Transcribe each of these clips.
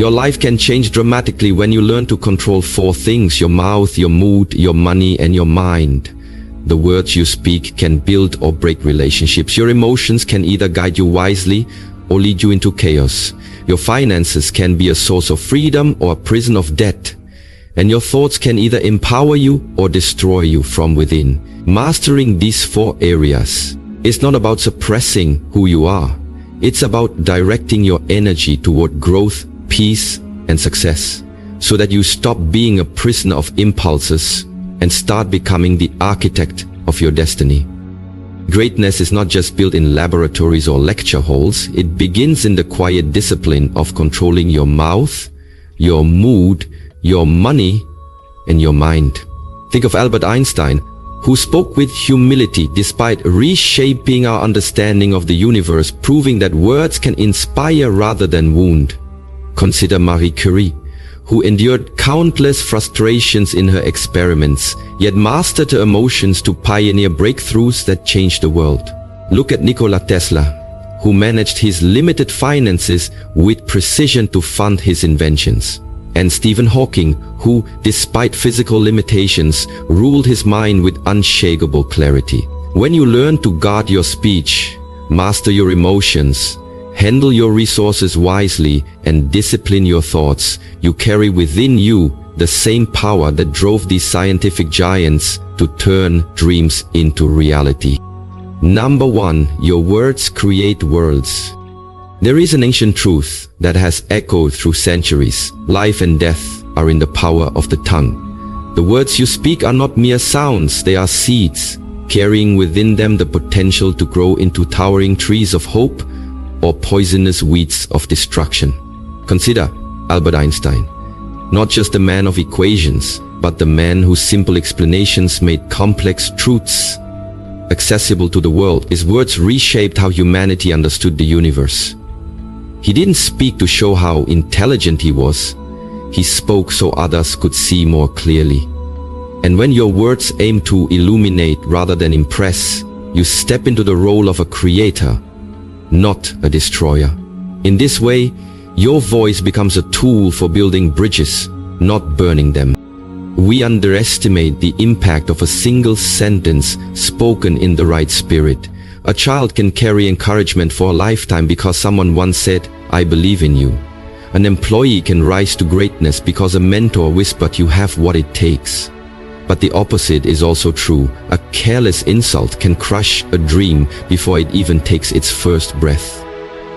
Your life can change dramatically when you learn to control 4 things: your mouth, your mood, your money, and your mind. The words you speak can build or break relationships. Your emotions can either guide you wisely or lead you into chaos. Your finances can be a source of freedom or a prison of debt. And your thoughts can either empower you or destroy you from within. Mastering these 4 areas is not about suppressing who you are. It's about directing your energy toward growth, peace, and success, so that you stop being a prisoner of impulses and start becoming the architect of your destiny. Greatness is not just built in laboratories or lecture halls. It begins in the quiet discipline of controlling your mouth, your mood, your money, and your mind. Think of Albert Einstein, who spoke with humility despite reshaping our understanding of the universe, proving that words can inspire rather than wound. Consider Marie Curie, who endured countless frustrations in her experiments, yet mastered her emotions to pioneer breakthroughs that changed the world. Look at Nikola Tesla, who managed his limited finances with precision to fund his inventions. And Stephen Hawking, who, despite physical limitations, ruled his mind with unshakable clarity. When you learn to guard your speech, master your emotions, handle your resources wisely, and discipline your thoughts, you carry within you the same power that drove these scientific giants to turn dreams into reality. Number 1, your words create worlds. There is an ancient truth that has echoed through centuries. Life and death are in the power of the tongue. The words you speak are not mere sounds, they are seeds, carrying within them the potential to grow into towering trees of hope or poisonous weeds of destruction. Consider Albert Einstein, not just a man of equations, but the man whose simple explanations made complex truths accessible to the world. His words reshaped how humanity understood the universe. He didn't speak to show how intelligent he was. He spoke so others could see more clearly. And when your words aim to illuminate rather than impress, you step into the role of a creator, not a destroyer. In this way, your voice becomes a tool for building bridges, not burning them. We underestimate the impact of a single sentence spoken in the right spirit. A child can carry encouragement for a lifetime because someone once said, "I believe in you." An employee can rise to greatness because a mentor whispered, "You have what it takes." But the opposite is also true. A careless insult can crush a dream before it even takes its first breath.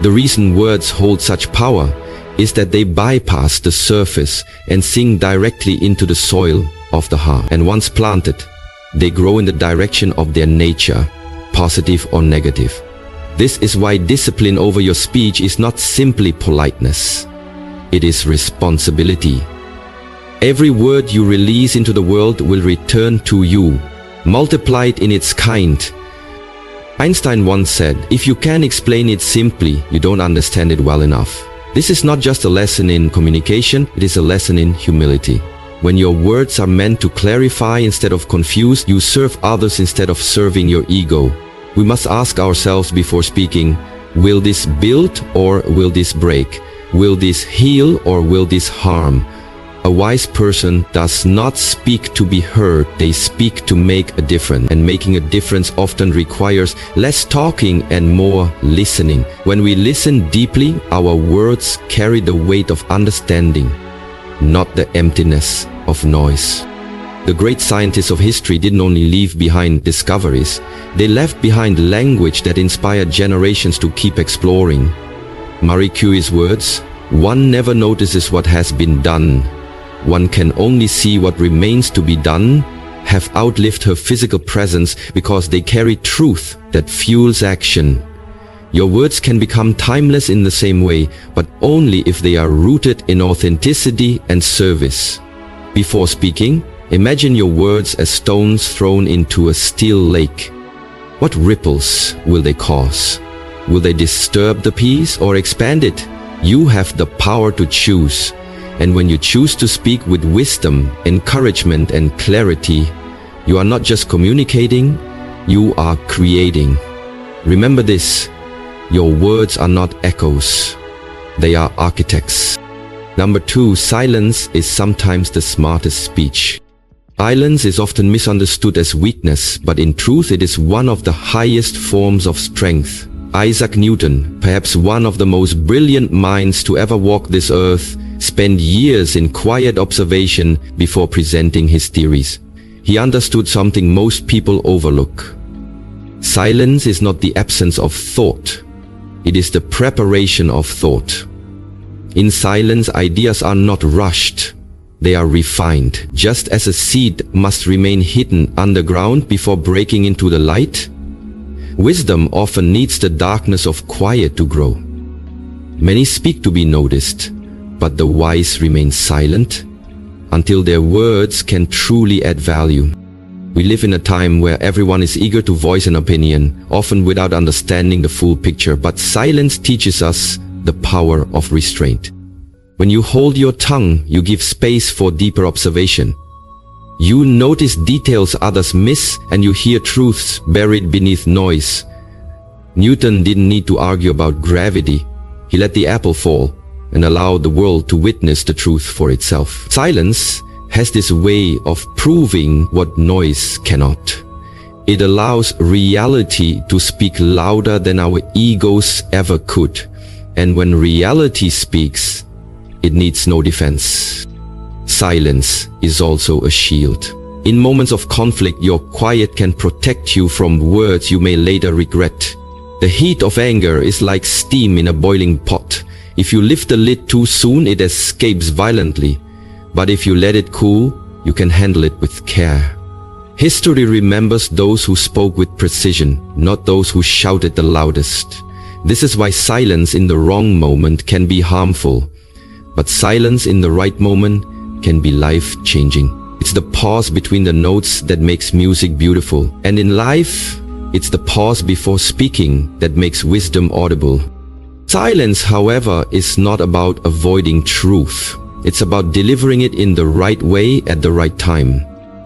The reason words hold such power is that they bypass the surface and sink directly into the soil of the heart. And once planted, they grow in the direction of their nature, positive or negative. This is why discipline over your speech is not simply politeness. It is responsibility. Every word you release into the world will return to you, multiplied in its kind. Einstein once said, "If you can't explain it simply, you don't understand it well enough." This is not just a lesson in communication, it is a lesson in humility. When your words are meant to clarify instead of confuse, you serve others instead of serving your ego. We must ask ourselves before speaking, will this build or will this break? Will this heal or will this harm? A wise person does not speak to be heard, they speak to make a difference. And making a difference often requires less talking and more listening. When we listen deeply, our words carry the weight of understanding, not the emptiness of noise. The great scientists of history didn't only leave behind discoveries, they left behind language that inspired generations to keep exploring. Marie Curie's words, "One never notices what has been done. One can only see what remains to be done," have outlived her physical presence because they carry truth that fuels action. Your words can become timeless in the same way, but only if they are rooted in authenticity and service. Before speaking, imagine your words as stones thrown into a still lake. What ripples will they cause? Will they disturb the peace or expand it? You have the power to choose. And when you choose to speak with wisdom, encouragement, and clarity, you are not just communicating, you are creating. Remember this, your words are not echoes, they are architects. Number 2, silence is sometimes the smartest speech. Silence is often misunderstood as weakness, but in truth it is one of the highest forms of strength. Isaac Newton, perhaps one of the most brilliant minds to ever walk this earth, spent years in quiet observation before presenting his theories. He understood something most people overlook. Silence is not the absence of thought. It is the preparation of thought. In silence, ideas are not rushed. They are refined. Just as a seed must remain hidden underground before breaking into the light, wisdom often needs the darkness of quiet to grow. Many speak to be noticed, but the wise remain silent until their words can truly add value. We live in a time where everyone is eager to voice an opinion, often without understanding the full picture, but silence teaches us the power of restraint. When you hold your tongue, you give space for deeper observation. You notice details others miss, and you hear truths buried beneath noise. Newton didn't need to argue about gravity. He let the apple fall and allowed the world to witness the truth for itself. Silence has this way of proving what noise cannot. It allows reality to speak louder than our egos ever could. And when reality speaks, it needs no defense. Silence is also a shield. In moments of conflict, your quiet can protect you from words you may later regret. The heat of anger is like steam in a boiling pot. If you lift the lid too soon, it escapes violently. But if you let it cool, you can handle it with care. History remembers those who spoke with precision, not those who shouted the loudest. This is why silence in the wrong moment can be harmful. But silence in the right moment can be life-changing. It's the pause between the notes that makes music beautiful. And in life, it's the pause before speaking that makes wisdom audible. Silence, however, is not about avoiding truth. It's about delivering it in the right way at the right time.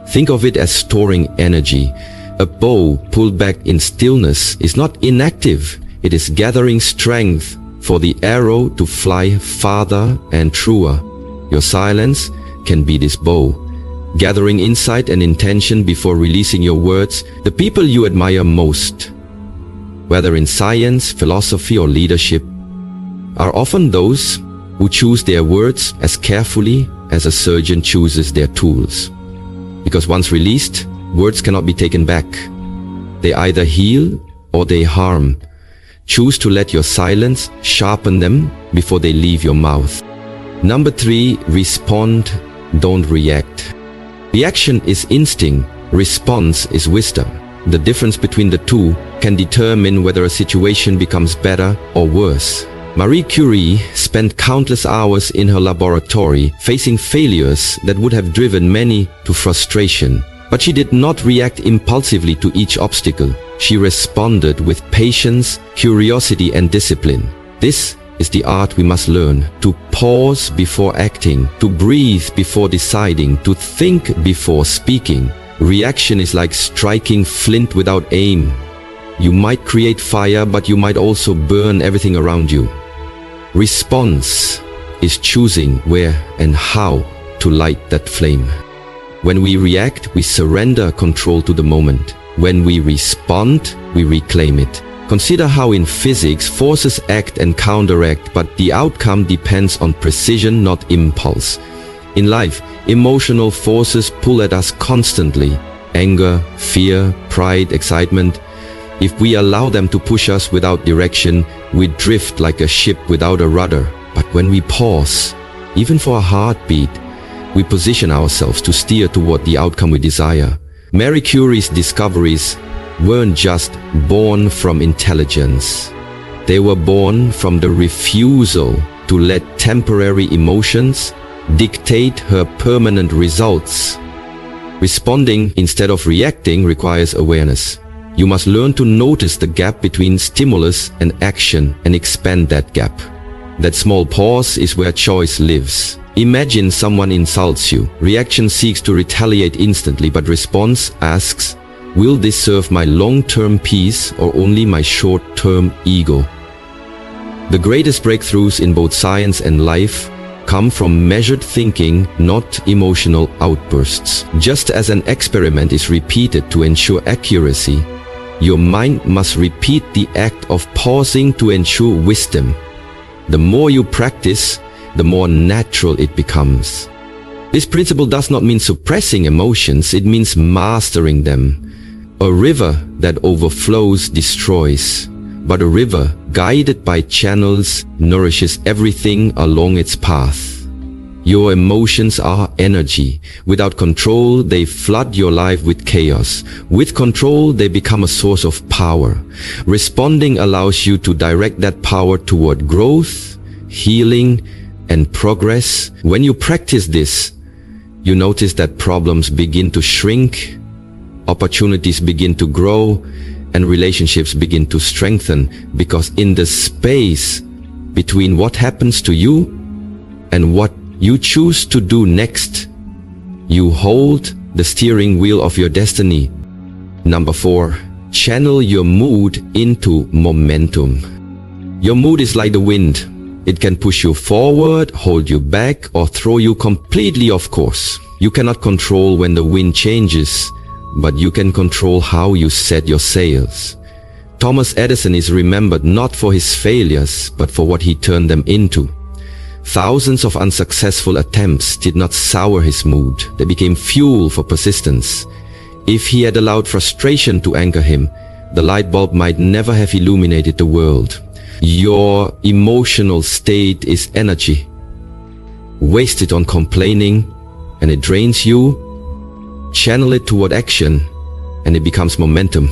Think of it as storing energy. A bow pulled back in stillness is not inactive. It is gathering strength for the arrow to fly farther and truer. Your silence can be this bow, gathering insight and intention before releasing your words. The people you admire most, whether in science, philosophy, or leadership, are often those who choose their words as carefully as a surgeon chooses their tools. Because once released, words cannot be taken back. They either heal or they harm. Choose to let your silence sharpen them before they leave your mouth. Number 3, respond, don't react. Reaction is instinct, response is wisdom. The difference between the two can determine whether a situation becomes better or worse. Marie Curie spent countless hours in her laboratory facing failures that would have driven many to frustration. But she did not react impulsively to each obstacle. She responded with patience, curiosity, and discipline. This is the art we must learn: to pause before acting, to breathe before deciding, to think before speaking. Reaction is like striking flint without aim. You might create fire, but you might also burn everything around you. Response is choosing where and how to light that flame. When we react, we surrender control to the moment. When we respond, we reclaim it. Consider how in physics forces act and counteract, but the outcome depends on precision, not impulse. In life, emotional forces pull at us constantly. Anger, fear, pride, excitement. If we allow them to push us without direction, we drift like a ship without a rudder. But when we pause, even for a heartbeat, we position ourselves to steer toward the outcome we desire. Marie Curie's discoveries weren't just born from intelligence. They were born from the refusal to let temporary emotions dictate her permanent results. Responding instead of reacting requires awareness. You must learn to notice the gap between stimulus and action and expand that gap. That small pause is where choice lives. Imagine someone insults you. Reaction seeks to retaliate instantly, but response asks, will this serve my long-term peace or only my short-term ego? The greatest breakthroughs in both science and life come from measured thinking, not emotional outbursts. Just as an experiment is repeated to ensure accuracy, your mind must repeat the act of pausing to ensure wisdom. The more you practice, the more natural it becomes. This principle does not mean suppressing emotions, it means mastering them. A river that overflows destroys, but a river guided by channels nourishes everything along its path. Your emotions are energy. Without control, they flood your life with chaos. With control, they become a source of power. Responding allows you to direct that power toward growth, healing, and progress. When you practice this, you notice that problems begin to shrink, opportunities begin to grow, and relationships begin to strengthen, because in the space between what happens to you and what you choose to do next, you hold the steering wheel of your destiny. Number 4, channel your mood into momentum. Your mood is like the wind. It can push you forward, hold you back, or throw you completely off course. You cannot control when the wind changes, but you can control how you set your sails. Thomas Edison is remembered not for his failures, but for what he turned them into. Thousands of unsuccessful attempts did not sour his mood. They became fuel for persistence. If he had allowed frustration to anchor him, the light bulb might never have illuminated the world. Your emotional state is energy. Waste it on complaining, and it drains you. Channel it toward action, and it becomes momentum.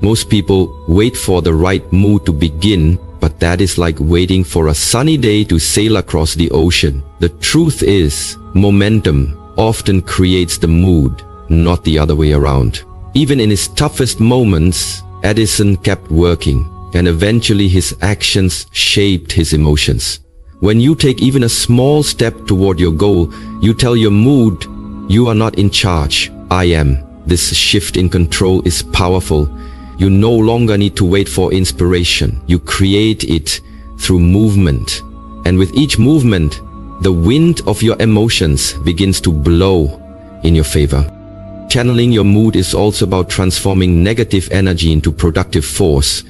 Most people wait for the right mood to begin, but that is like waiting for a sunny day to sail across the ocean. The truth is, momentum often creates the mood, not the other way around. Even in his toughest moments, Edison kept working, and eventually his actions shaped his emotions. When you take even a small step toward your goal, you tell your mood, you are not in charge, I am. This shift in control is powerful. You no longer need to wait for inspiration. You create it through movement. And with each movement, the wind of your emotions begins to blow in your favor. Channeling your mood is also about transforming negative energy into productive force.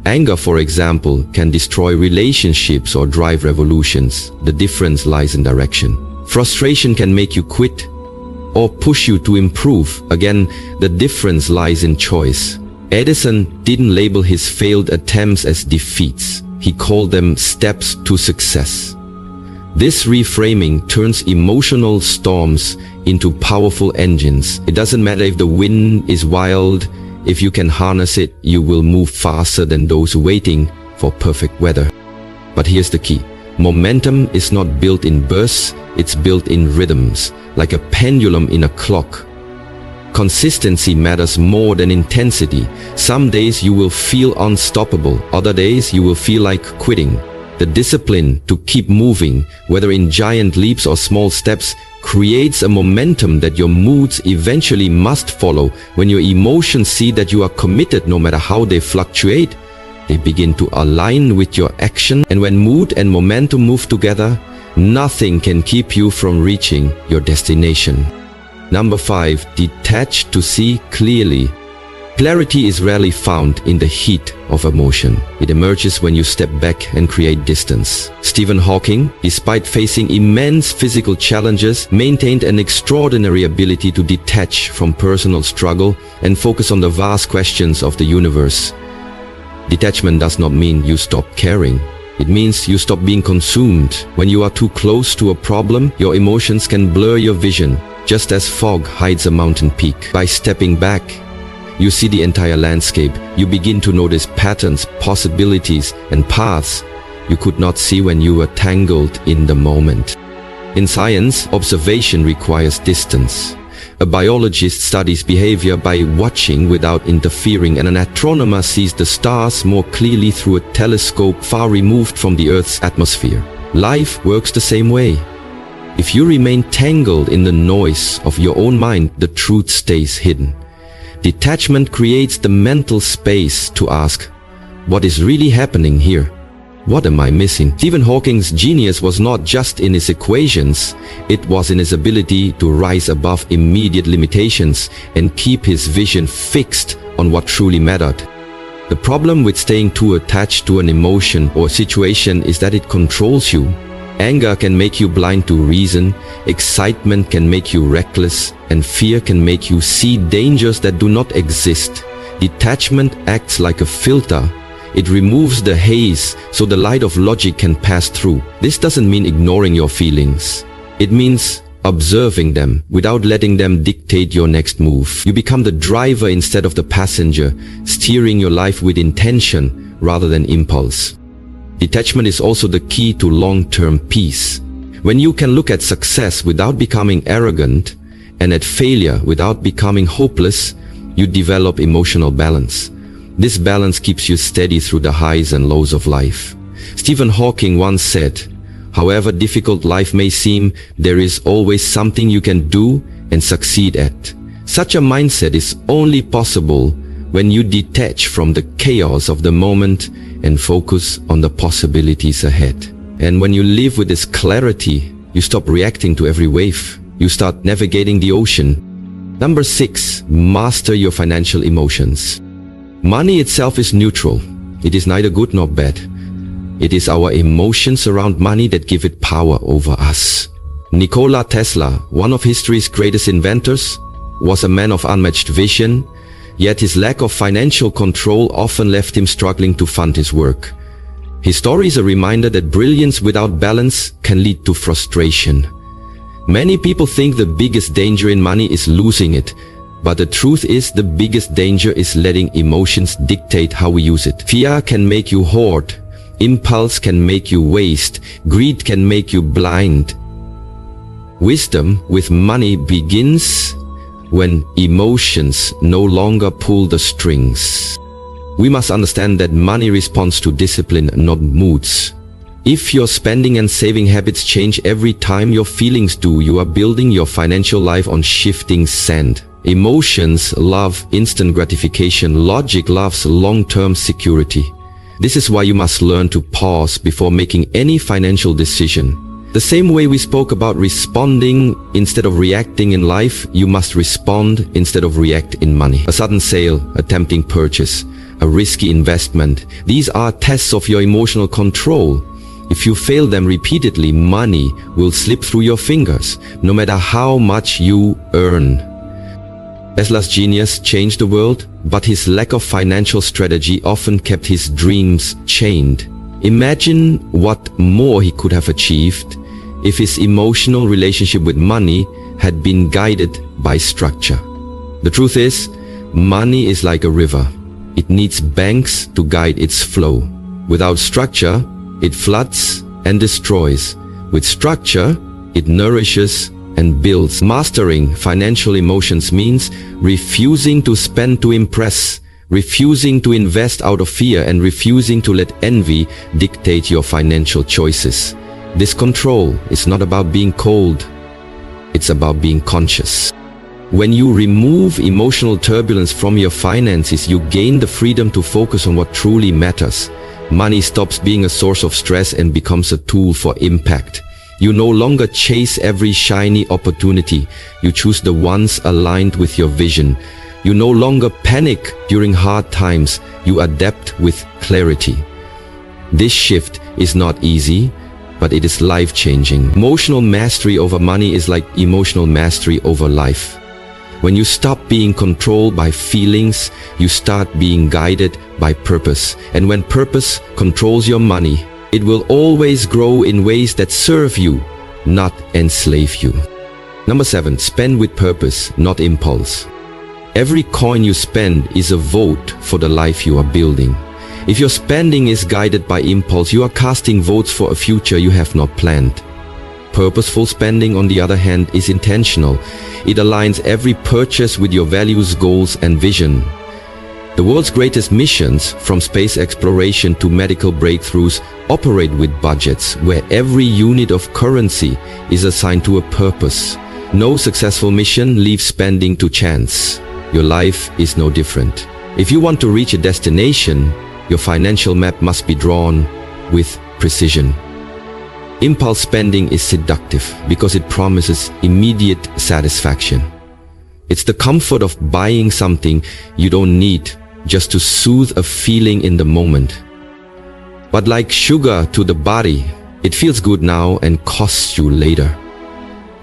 Anger, for example, can destroy relationships or drive revolutions. The difference lies in direction. Frustration can make you quit or push you to improve. Again, the difference lies in choice. Edison didn't label his failed attempts as defeats. He called them steps to success. This reframing turns emotional storms into powerful engines. It doesn't matter if the wind is wild. If you can harness it, you will move faster than those waiting for perfect weather. But here's the key. Momentum is not built in bursts, it's built in rhythms, like a pendulum in a clock. Consistency matters more than intensity. Some days you will feel unstoppable, other days you will feel like quitting. The discipline to keep moving, whether in giant leaps or small steps, creates a momentum that your moods eventually must follow. When your emotions see that you are committed no matter how they fluctuate, they begin to align with your action. And when mood and momentum move together, nothing can keep you from reaching your destination. Number 5, detach to see clearly. Clarity is rarely found in the heat of emotion. It emerges when you step back and create distance. Stephen Hawking, despite facing immense physical challenges, maintained an extraordinary ability to detach from personal struggle and focus on the vast questions of the universe. Detachment does not mean you stop caring. It means you stop being consumed. When you are too close to a problem, your emotions can blur your vision, just as fog hides a mountain peak. By stepping back, you see the entire landscape. You begin to notice patterns, possibilities, and paths you could not see when you were tangled in the moment. In science, observation requires distance. A biologist studies behavior by watching without interfering, and an astronomer sees the stars more clearly through a telescope far removed from the Earth's atmosphere. Life works the same way. If you remain tangled in the noise of your own mind, the truth stays hidden. Detachment creates the mental space to ask, what is really happening here? What am I missing? Stephen Hawking's genius was not just in his equations, it was in his ability to rise above immediate limitations and keep his vision fixed on what truly mattered. The problem with staying too attached to an emotion or situation is that it controls you. Anger can make you blind to reason, excitement can make you reckless, and fear can make you see dangers that do not exist. Detachment acts like a filter. It removes the haze so the light of logic can pass through. This doesn't mean ignoring your feelings. It means observing them without letting them dictate your next move. You become the driver instead of the passenger, steering your life with intention rather than impulse. Detachment is also the key to long-term peace. When you can look at success without becoming arrogant and at failure without becoming hopeless, you develop emotional balance. This balance keeps you steady through the highs and lows of life. Stephen Hawking once said, "However difficult life may seem, there is always something you can do and succeed at." Such a mindset is only possible when you detach from the chaos of the moment and focus on the possibilities ahead. And when you live with this clarity, you stop reacting to every wave. You start navigating the ocean. Number 6, master your financial emotions. Money itself is neutral. It is neither good nor bad. It is our emotions around money that give it power over us. Nikola Tesla, one of history's greatest inventors, was a man of unmatched vision, yet his lack of financial control often left him struggling to fund his work. His story is a reminder that brilliance without balance can lead to frustration. Many people think the biggest danger in money is losing it, but the truth is the biggest danger is letting emotions dictate how we use it. Fear can make you hoard. Impulse can make you waste. Greed can make you blind. Wisdom with money begins when emotions no longer pull the strings. We must understand that money responds to discipline, not moods. If your spending and saving habits change every time your feelings do, you are building your financial life on shifting sand. Emotions love instant gratification. Logic loves long-term security. This is why you must learn to pause before making any financial decision. The same way we spoke about responding instead of reacting in life, you must respond instead of react in money. A sudden sale, a tempting purchase, a risky investment. These are tests of your emotional control. If you fail them repeatedly, money will slip through your fingers, no matter how much you earn. Tesla's genius changed the world, but his lack of financial strategy often kept his dreams chained. Imagine what more he could have achieved if his emotional relationship with money had been guided by structure. The truth is, money is like a river. It needs banks to guide its flow. Without structure, it floods and destroys. With structure, it nourishes and builds. Mastering financial emotions means refusing to spend to impress, refusing to invest out of fear, and refusing to let envy dictate your financial choices. This control is not about being cold, it's about being conscious. When you remove emotional turbulence from your finances, you gain the freedom to focus on what truly matters. Money stops being a source of stress and becomes a tool for impact. You no longer chase every shiny opportunity. You choose the ones aligned with your vision. You no longer panic during hard times. You adapt with clarity. This shift is not easy, but it is life-changing. Emotional mastery over money is like emotional mastery over life. When you stop being controlled by feelings, you start being guided by purpose. And when purpose controls your money, it will always grow in ways that serve you, not enslave you. Number 7, spend with purpose, not impulse. Every coin you spend is a vote for the life you are building. If your spending is guided by impulse, you are casting votes for a future you have not planned. Purposeful spending, on the other hand, is intentional. It aligns every purchase with your values, goals, and vision. The world's greatest missions, from space exploration to medical breakthroughs, operate with budgets where every unit of currency is assigned to a purpose. No successful mission leaves spending to chance. Your life is no different. If you want to reach a destination, your financial map must be drawn with precision. Impulse spending is seductive because it promises immediate satisfaction. It's the comfort of buying something you don't need just to soothe a feeling in the moment. But like sugar to the body, it feels good now and costs you later.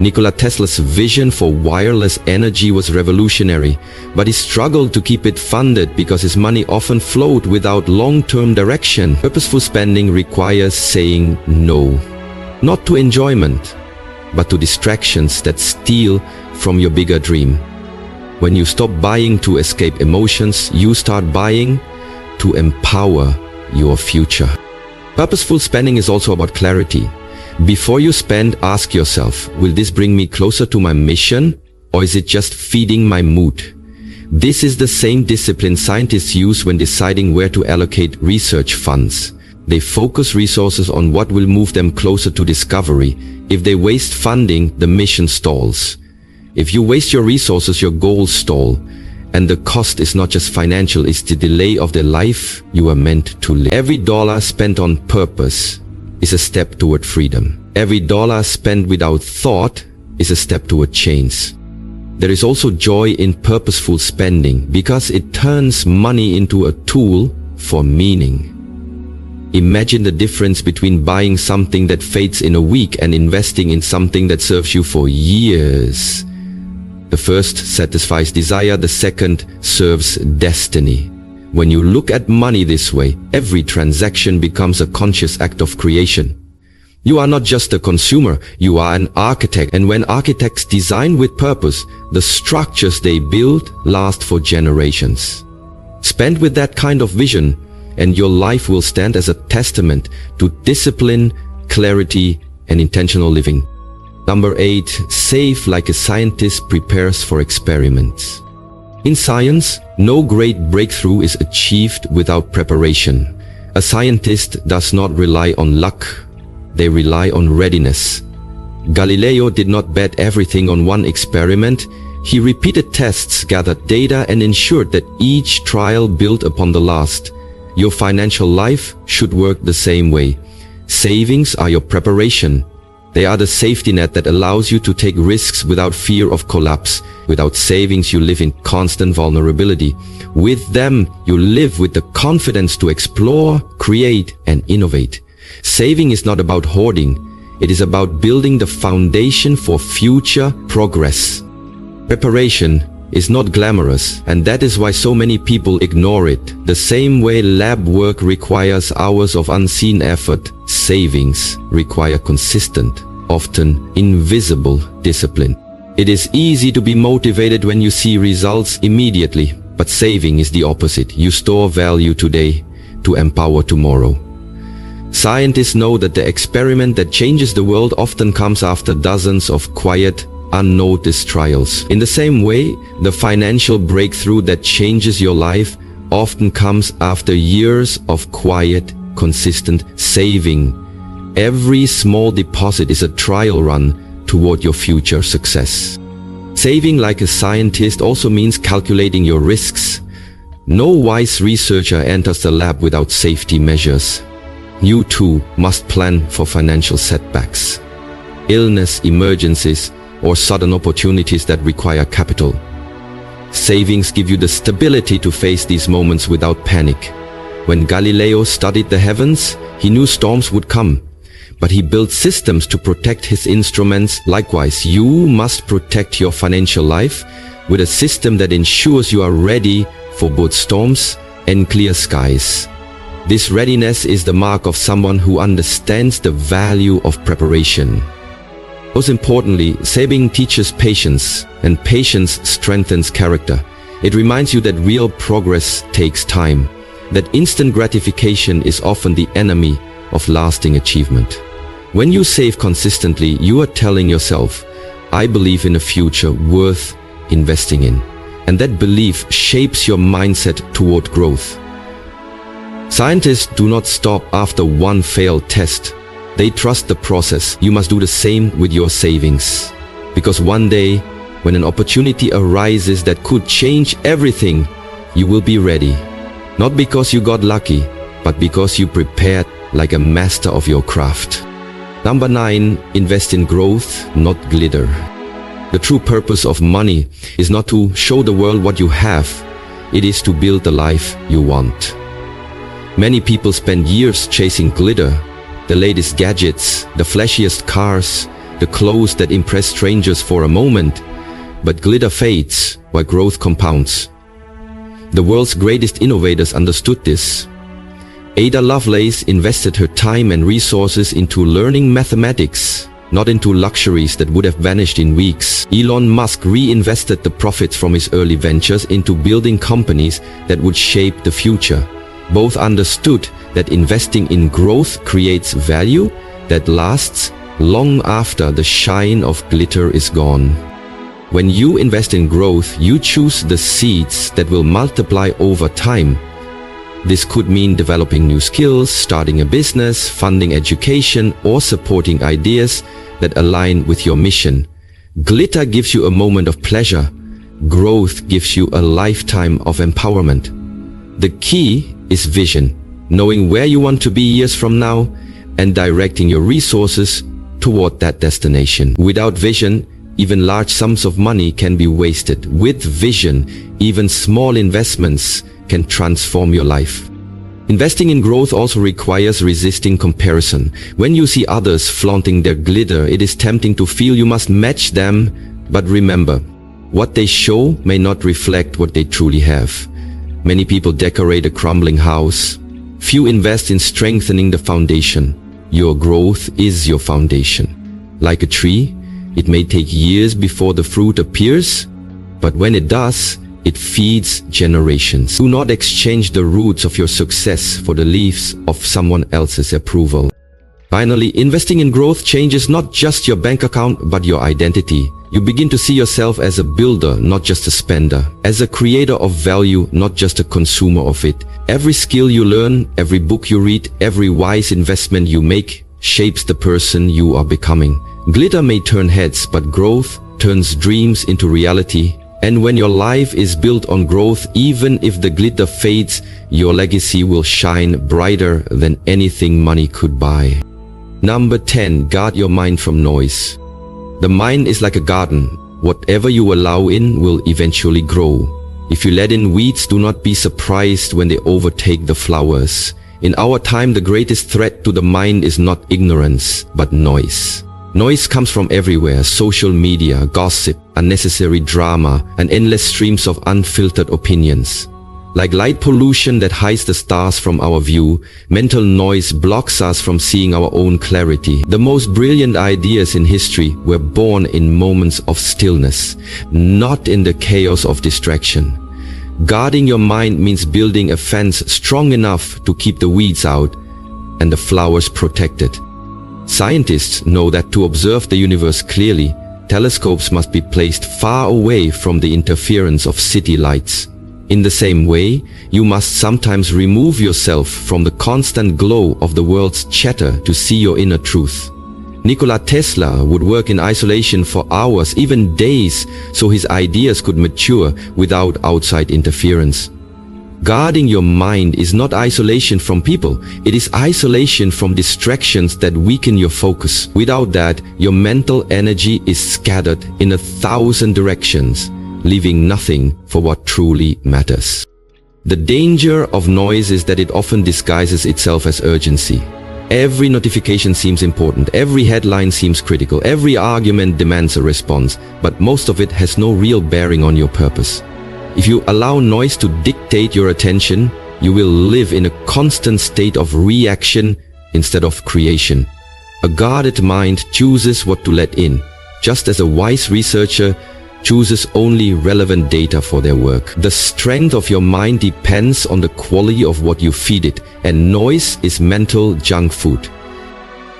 Nikola Tesla's vision for wireless energy was revolutionary, but he struggled to keep it funded because his money often flowed without long-term direction. Purposeful spending requires saying no, not to enjoyment, but to distractions that steal from your bigger dream. When you stop buying to escape emotions, you start buying to empower your future. Purposeful spending is also about clarity. Before you spend, ask yourself, will this bring me closer to my mission, or is it just feeding my mood? This is the same discipline scientists use when deciding where to allocate research funds. They focus resources on what will move them closer to discovery. If they waste funding, the mission stalls. If you waste your resources, your goals stall. And the cost is not just financial, it's the delay of the life you are meant to live. Every dollar spent on purpose is a step toward freedom. Every dollar spent without thought is a step toward change. There is also joy in purposeful spending because it turns money into a tool for meaning. Imagine the difference between buying something that fades in a week and investing in something that serves you for years. The first satisfies desire, the second serves destiny. When you look at money this way, every transaction becomes a conscious act of creation. You are not just a consumer, you are an architect. And when architects design with purpose, the structures they build last for generations. Spend with that kind of vision, and your life will stand as a testament to discipline, clarity, and intentional living. Number 8, save like a scientist prepares for experiments. In science, no great breakthrough is achieved without preparation. A scientist does not rely on luck, they rely on readiness. Galileo did not bet everything on one experiment. He repeated tests, gathered data, and ensured that each trial built upon the last. Your financial life should work the same way. Savings are your preparation. They are the safety net that allows you to take risks without fear of collapse. Without savings, you live in constant vulnerability. With them, you live with the confidence to explore, create, and innovate. Saving is not about hoarding. It is about building the foundation for future progress. Preparation is not glamorous, and that is why so many people ignore it. The same way lab work requires hours of unseen effort, savings require consistent, often invisible discipline. It is easy to be motivated when you see results immediately, but saving is the opposite. You store value today to empower tomorrow. Scientists know that the experiment that changes the world often comes after dozens of quiet, unnoticed trials. In the same way, the financial breakthrough that changes your life often comes after years of quiet, consistent saving. Every small deposit is a trial run toward your future success. Saving like a scientist also means calculating your risks. No wise researcher enters the lab without safety measures. You too must plan for financial setbacks, illness, emergencies, or sudden opportunities that require capital. Savings give you the stability to face these moments without panic. When Galileo studied the heavens, he knew storms would come, but he built systems to protect his instruments. Likewise, you must protect your financial life with a system that ensures you are ready for both storms and clear skies. This readiness is the mark of someone who understands the value of preparation. Most importantly, saving teaches patience, and patience strengthens character. It reminds you that real progress takes time, that instant gratification is often the enemy of lasting achievement. When you save consistently, you are telling yourself, I believe in a future worth investing in. And that belief shapes your mindset toward growth. Scientists do not stop after one failed test. They trust the process. You must do the same with your savings. Because one day, when an opportunity arises that could change everything, you will be ready. Not because you got lucky, but because you prepared like a master of your craft. Number 9, invest in growth, not glitter. The true purpose of money is not to show the world what you have, it is to build the life you want. Many people spend years chasing glitter, the latest gadgets, the flashiest cars, the clothes that impress strangers for a moment, but glitter fades while growth compounds. The world's greatest innovators understood this. Ada Lovelace invested her time and resources into learning mathematics, not into luxuries that would have vanished in weeks. Elon Musk reinvested the profits from his early ventures into building companies that would shape the future. Both understood that investing in growth creates value that lasts long after the shine of glitter is gone. When you invest in growth, you choose the seeds that will multiply over time. This could mean developing new skills, starting a business, funding education, or supporting ideas that align with your mission. Glitter gives you a moment of pleasure. Growth gives you a lifetime of empowerment. The key is vision, knowing where you want to be years from now and directing your resources toward that destination. Without vision, even large sums of money can be wasted. With vision, even small investments can transform your life. Investing in growth also requires resisting comparison. When you see others flaunting their glitter, it is tempting to feel you must match them, but remember, what they show may not reflect what they truly have. Many people decorate a crumbling house. Few invest in strengthening the foundation. Your growth is your foundation. Like a tree, it may take years before the fruit appears, but when it does, it feeds generations. Do not exchange the roots of your success for the leaves of someone else's approval. Finally, investing in growth changes not just your bank account, but your identity. You begin to see yourself as a builder, not just a spender. As a creator of value, not just a consumer of it. Every skill you learn, every book you read, every wise investment you make shapes the person you are becoming. Glitter may turn heads, but growth turns dreams into reality. And when your life is built on growth, even if the glitter fades, your legacy will shine brighter than anything money could buy. Number 10. Guard your mind from noise. The mind is like a garden. Whatever you allow in will eventually grow. If you let in weeds, do not be surprised when they overtake the flowers. In our time, the greatest threat to the mind is not ignorance, but noise. Noise comes from everywhere: social media, gossip, unnecessary drama, and endless streams of unfiltered opinions. Like light pollution that hides the stars from our view, mental noise blocks us from seeing our own clarity. The most brilliant ideas in history were born in moments of stillness, not in the chaos of distraction. Guarding your mind means building a fence strong enough to keep the weeds out and the flowers protected. Scientists know that to observe the universe clearly, telescopes must be placed far away from the interference of city lights. In the same way, you must sometimes remove yourself from the constant glow of the world's chatter to see your inner truth. Nikola Tesla would work in isolation for hours, even days, so his ideas could mature without outside interference. Guarding your mind is not isolation from people, it is isolation from distractions that weaken your focus. Without that, your mental energy is scattered in 1,000 directions, leaving nothing for what truly matters. The danger of noise is that it often disguises itself as urgency. Every notification seems important, every headline seems critical, every argument demands a response, but most of it has no real bearing on your purpose. If you allow noise to dictate your attention, you will live in a constant state of reaction instead of creation. A guarded mind chooses what to let in, just as a wise researcher chooses only relevant data for their work. The strength of your mind depends on the quality of what you feed it, and noise is mental junk food.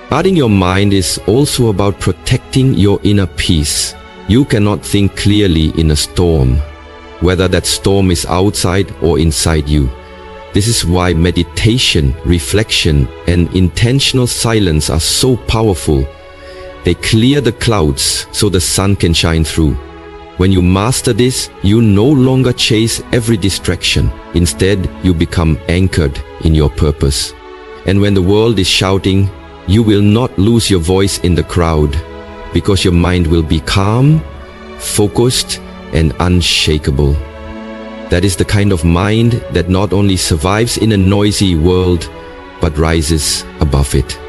Guarding your mind is also about protecting your inner peace. You cannot think clearly in a storm, whether that storm is outside or inside you. This is why meditation, reflection, and intentional silence are so powerful. They clear the clouds so the sun can shine through. When you master this, you no longer chase every distraction. Instead, you become anchored in your purpose. And when the world is shouting, you will not lose your voice in the crowd, because your mind will be calm, focused, and unshakable. That is the kind of mind that not only survives in a noisy world, but rises above it.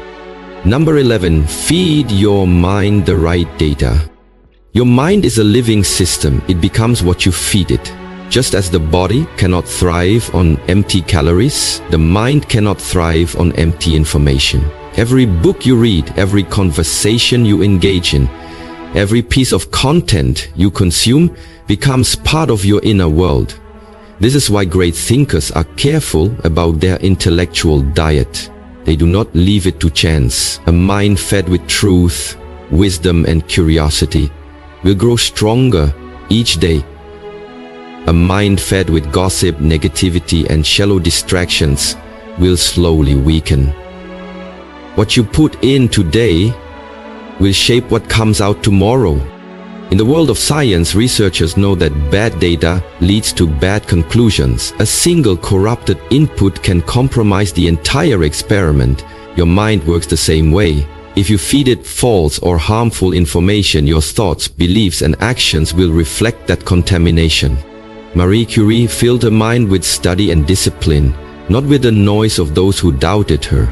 Number 11, feed your mind the right data. Your mind is a living system. It becomes what you feed it. Just as the body cannot thrive on empty calories, the mind cannot thrive on empty information. Every book you read, every conversation you engage in, every piece of content you consume becomes part of your inner world. This is why great thinkers are careful about their intellectual diet. They do not leave it to chance. A mind fed with truth, wisdom, and curiosity will grow stronger each day. A mind fed with gossip, negativity, and shallow distractions will slowly weaken. What you put in today will shape what comes out tomorrow. In the world of science, researchers know that bad data leads to bad conclusions. A single corrupted input can compromise the entire experiment. Your mind works the same way. If you feed it false or harmful information, your thoughts, beliefs, and actions will reflect that contamination. Marie Curie filled her mind with study and discipline, not with the noise of those who doubted her.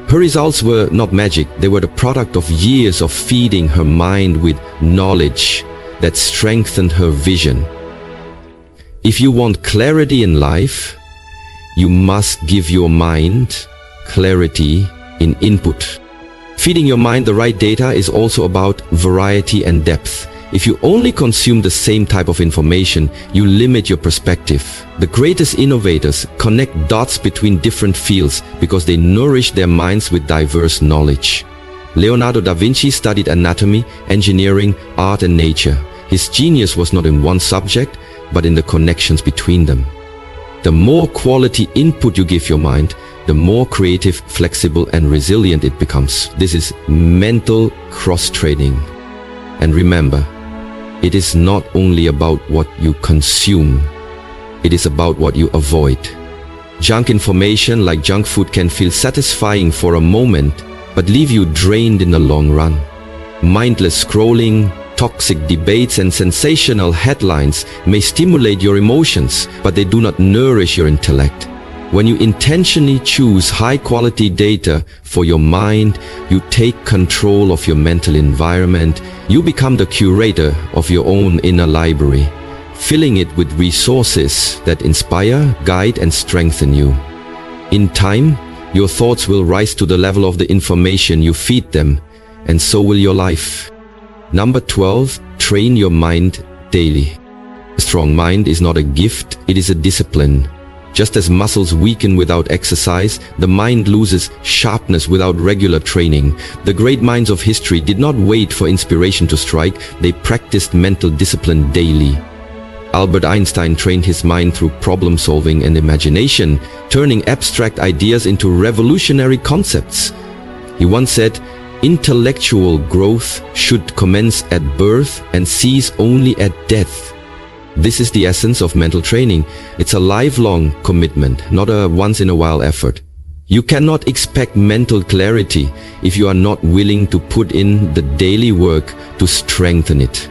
Her results were not magic. They were the product of years of feeding her mind with knowledge that strengthened her vision. If you want clarity in life, you must give your mind clarity in input. Feeding your mind the right data is also about variety and depth. If you only consume the same type of information, you limit your perspective. The greatest innovators connect dots between different fields because they nourish their minds with diverse knowledge. Leonardo da Vinci studied anatomy, engineering, art, and nature. His genius was not in one subject, but in the connections between them. The more quality input you give your mind, the more creative, flexible, and resilient it becomes. This is mental cross-training. And remember, it is not only about what you consume, it is about what you avoid. Junk information like junk food can feel satisfying for a moment, but leave you drained in the long run. Mindless scrolling, toxic debates, and sensational headlines may stimulate your emotions, but they do not nourish your intellect. When you intentionally choose high-quality data for your mind, you take control of your mental environment. You become the curator of your own inner library, filling it with resources that inspire, guide, and strengthen you. In time, your thoughts will rise to the level of the information you feed them, and so will your life. Number 12, train your mind daily. A strong mind is not a gift, it is a discipline. Just as muscles weaken without exercise, the mind loses sharpness without regular training. The great minds of history did not wait for inspiration to strike, they practiced mental discipline daily. Albert Einstein trained his mind through problem solving and imagination, turning abstract ideas into revolutionary concepts. He once said, "Intellectual growth should commence at birth and cease only at death." This is the essence of mental training. It's a lifelong commitment, not a once-in-a-while effort. You cannot expect mental clarity if you are not willing to put in the daily work to strengthen it.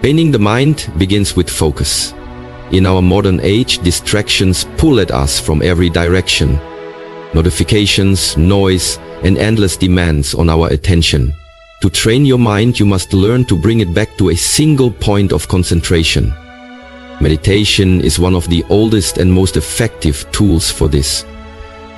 Training the mind begins with focus. In our modern age, distractions pull at us from every direction. Notifications, noise, and endless demands on our attention. To train your mind, you must learn to bring it back to a single point of concentration. Meditation is one of the oldest and most effective tools for this.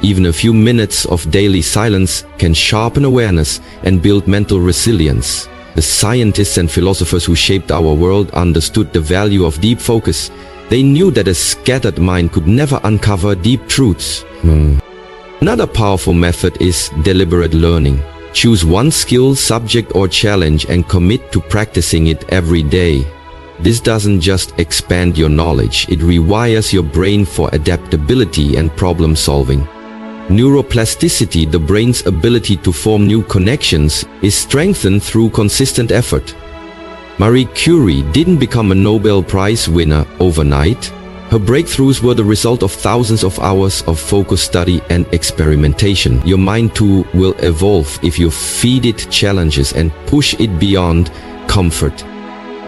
Even a few minutes of daily silence can sharpen awareness and build mental resilience. The scientists and philosophers who shaped our world understood the value of deep focus. They knew that a scattered mind could never uncover deep truths. Another powerful method is deliberate learning. Choose one skill, subject, or challenge and commit to practicing it every day. This doesn't just expand your knowledge, it rewires your brain for adaptability and problem solving. Neuroplasticity, the brain's ability to form new connections, is strengthened through consistent effort. Marie Curie didn't become a Nobel Prize winner overnight. Her breakthroughs were the result of thousands of hours of focused study and experimentation. Your mind too will evolve if you feed it challenges and push it beyond comfort.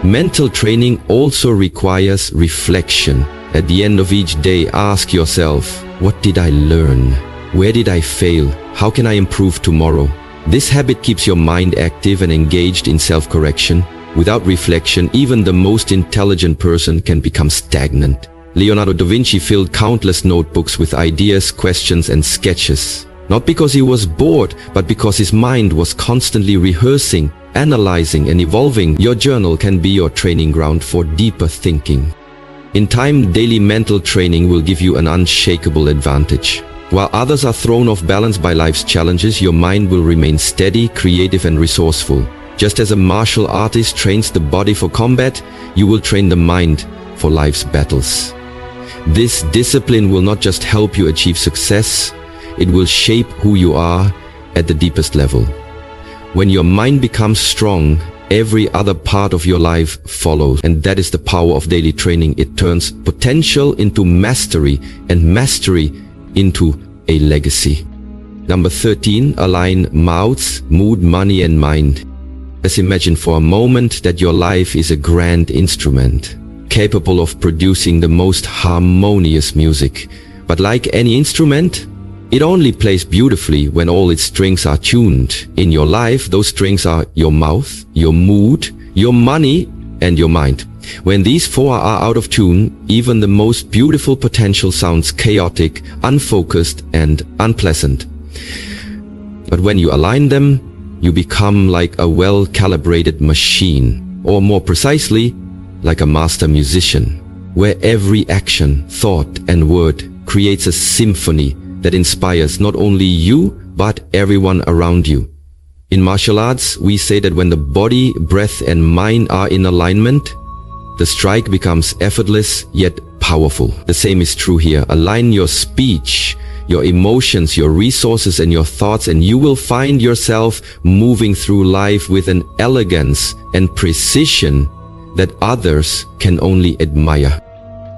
Mental training also requires reflection. At the end of each day, ask yourself, what did I learn? Where did I fail? How can I improve tomorrow? This habit keeps your mind active and engaged in self-correction. Without reflection, even the most intelligent person can become stagnant. Leonardo da Vinci filled countless notebooks with ideas, questions, and sketches. Not because he was bored, but because his mind was constantly rehearsing, analyzing, and evolving. Your journal can be your training ground for deeper thinking. In time, daily mental training will give you an unshakable advantage. While others are thrown off balance by life's challenges, your mind will remain steady, creative, and resourceful. Just as a martial artist trains the body for combat, you will train the mind for life's battles. This discipline will not just help you achieve success, it will shape who you are at the deepest level. When your mind becomes strong, every other part of your life follows, and that is the power of daily training. It turns potential into mastery, and mastery into a legacy. Number 13, align mouth, mood, money, and mind. Let's imagine for a moment that your life is a grand instrument, capable of producing the most harmonious music. But like any instrument, it only plays beautifully when all its strings are tuned. In your life, those strings are your mouth, your mood, your money, and your mind. When these four are out of tune, even the most beautiful potential sounds chaotic, unfocused, and unpleasant. But when you align them, you become like a well-calibrated machine, or more precisely, like a master musician, where every action, thought, and word creates a symphony that inspires not only you, but everyone around you. In martial arts, we say that when the body, breath, and mind are in alignment, the strike becomes effortless yet powerful. The same is true here. Align your speech, your emotions, your resources, and your thoughts, and you will find yourself moving through life with an elegance and precision that others can only admire.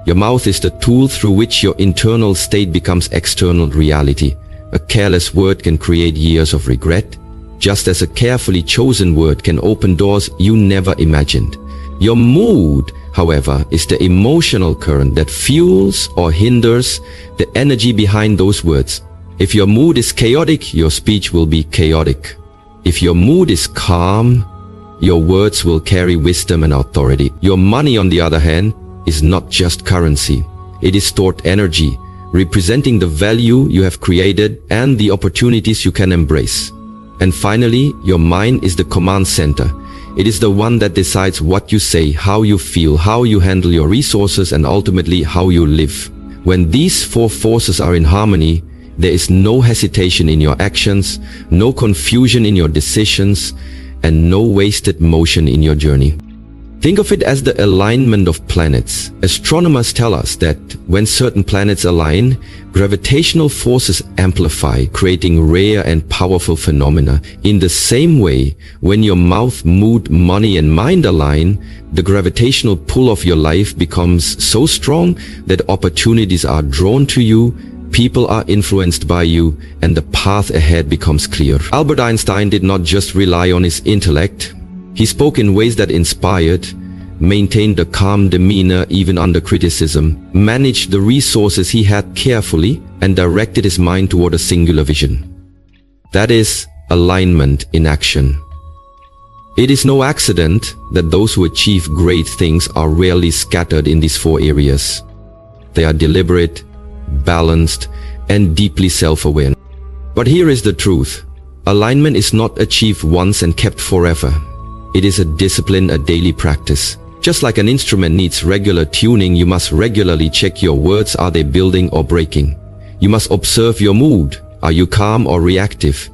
Your mouth is the tool through which your internal state becomes external reality. A careless word can create years of regret, just as a carefully chosen word can open doors you never imagined. Your mood, however, is the emotional current that fuels or hinders the energy behind those words. If your mood is chaotic, your speech will be chaotic. If your mood is calm, your words will carry wisdom and authority. Your money, on the other hand, is not just currency. It is stored energy, representing the value you have created and the opportunities you can embrace. And finally, your mind is the command center. It is the one that decides what you say, how you feel, how you handle your resources, and ultimately how you live. When these four forces are in harmony, there is no hesitation in your actions, no confusion in your decisions, and no wasted motion in your journey. Think of it as the alignment of planets. Astronomers tell us that when certain planets align, gravitational forces amplify, creating rare and powerful phenomena. In the same way, when your mouth, mood, money, and mind align, the gravitational pull of your life becomes so strong that opportunities are drawn to you, people are influenced by you, and the path ahead becomes clear. Albert Einstein did not just rely on his intellect. He spoke in ways that inspired, maintained a calm demeanor even under criticism, managed the resources he had carefully, and directed his mind toward a singular vision. That is alignment in action. It is no accident that those who achieve great things are rarely scattered in these four areas. They are deliberate, balanced, and deeply self-aware. But here is the truth. Alignment is not achieved once and kept forever. It is a discipline, a daily practice. Just like an instrument needs regular tuning, you must regularly check your words. Are they building or breaking? You must observe your mood. Are you calm or reactive?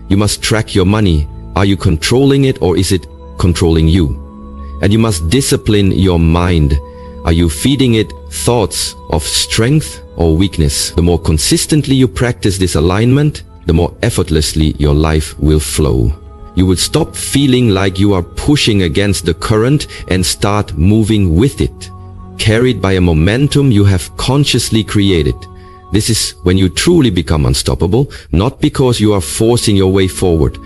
You must track your money. Are you controlling it or is it controlling you? And you must discipline your mind. Are you feeding it thoughts of strength or weakness? The more consistently you practice this alignment, the more effortlessly your life will flow. You will stop feeling like you are pushing against the current and start moving with it. carried by a momentum you have consciously created. This is when you truly become unstoppable, not because you are forcing your way forward,